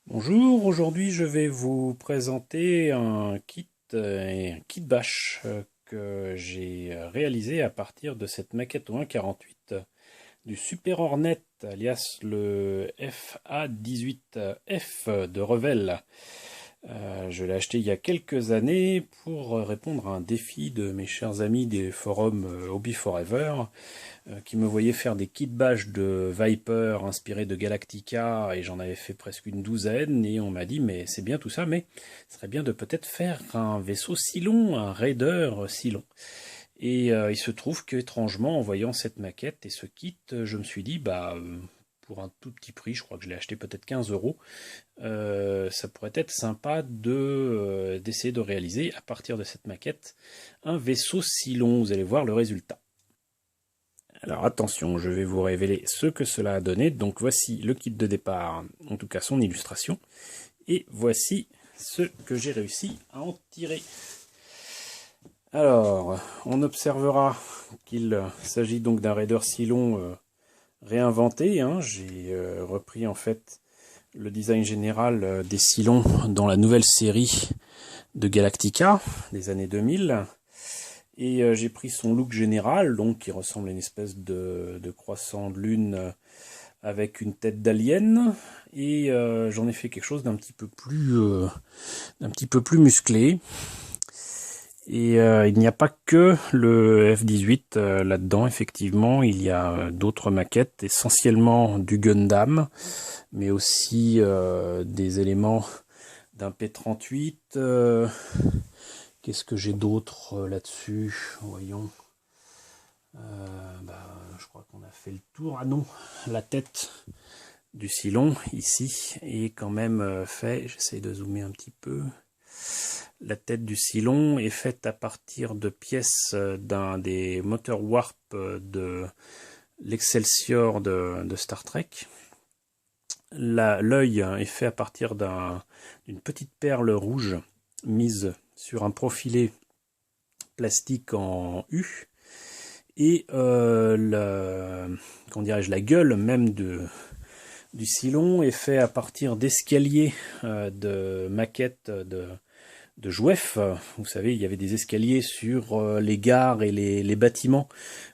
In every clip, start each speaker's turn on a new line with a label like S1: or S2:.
S1: Bonjour, aujourd'hui je vais vous présenter un kit bash que j'ai réalisé à partir de cette maquette au 1.48 du Super Hornet alias le FA18F de Revell. Je l'ai acheté il y a quelques années pour répondre à un défi de mes chers amis des forums Hobby Forever qui me voyaient faire des kits bash de Viper inspirés de Galactica et j'en avais fait presque une douzaine et on m'a dit mais c'est bien tout ça mais ce serait bien de peut-être faire un vaisseau si long, un raider si long. Et il se trouve qu'étrangement en voyant cette maquette et ce kit je me suis dit pour un tout petit prix, je crois que je l'ai acheté peut-être 15 euros, ça pourrait être sympa d'essayer de réaliser à partir de cette maquette un vaisseau si long. Vous allez voir le résultat. Alors attention, je vais vous révéler ce que cela a donné. Donc voici le kit de départ, en tout cas son illustration. Et voici ce que j'ai réussi à en tirer. Alors, on observera qu'il s'agit donc d'un raider Cylon réinventé. J'ai repris en fait le design général des Cylons dans la nouvelle série de Galactica des années 2000. Et j'ai pris son look général, donc qui ressemble à une espèce de croissant de lune avec une tête d'alien. Et j'en ai fait quelque chose d'un petit peu plus musclé. Et il n'y a pas que le F-18 là-dedans, effectivement. Il y a d'autres maquettes, essentiellement du Gundam, mais aussi des éléments d'un P-38. Qu'est-ce que j'ai d'autre là-dessus? Voyons. Je crois qu'on a fait le tour. Ah non, la tête du Cylon, ici, est quand même fait. J'essaie de zoomer un petit peu. La tête du Cylon est faite à partir de pièces d'un des moteurs Warp de l'Excelsior de Star Trek. L'œil est fait à partir d'une petite perle rouge mise sur un profilé plastique en U. Et la gueule même du Cylon est fait à partir d'escaliers de maquettes de Jouef. Vous savez, il y avait des escaliers sur les gares et les bâtiments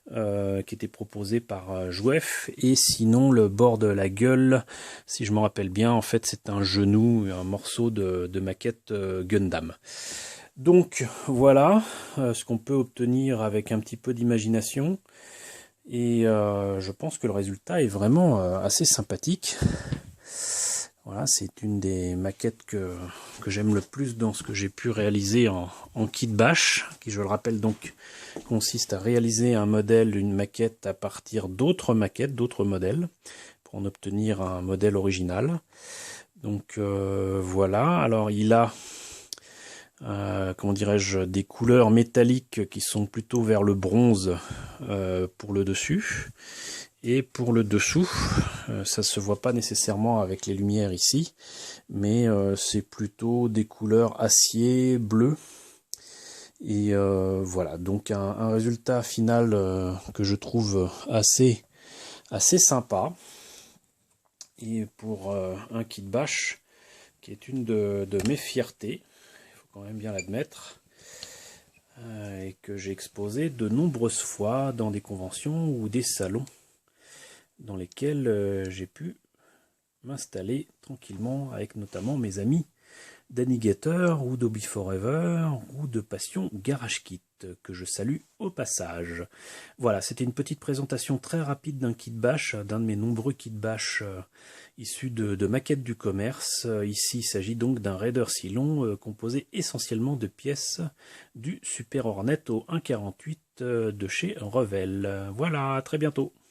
S1: qui étaient proposés par Jouef. Et sinon, le bord de la gueule, si je me rappelle bien, en fait, c'est un genou, un morceau de maquette Gundam. Donc voilà ce qu'on peut obtenir avec un petit peu d'imagination. Et je pense que le résultat est vraiment assez sympathique. Voilà, c'est une des maquettes que j'aime le plus dans ce que j'ai pu réaliser en kit bash, qui, je le rappelle donc, consiste à réaliser un modèle, une maquette à partir d'autres maquettes, d'autres modèles, pour en obtenir un modèle original. Donc voilà, alors il a des couleurs métalliques qui sont plutôt vers le bronze pour le dessus. Et pour le dessous, ça se voit pas nécessairement avec les lumières ici, mais c'est plutôt des couleurs acier, bleu. Et voilà, donc un résultat final que je trouve assez sympa. Et pour un kit bash, qui est une de mes fiertés, il faut quand même bien l'admettre, et que j'ai exposé de nombreuses fois dans des conventions ou des salons dans lesquels j'ai pu m'installer tranquillement avec notamment mes amis d'Anigator ou d'Hobby Forever ou de Passion Garage Kit que je salue au passage. Voilà, c'était une petite présentation très rapide d'un kit bash, d'un de mes nombreux kits bash issus de maquettes du commerce. Ici, il s'agit donc d'un Raider Cylon composé essentiellement de pièces du Super Hornet au 1.48 de chez Revell. Voilà, à très bientôt.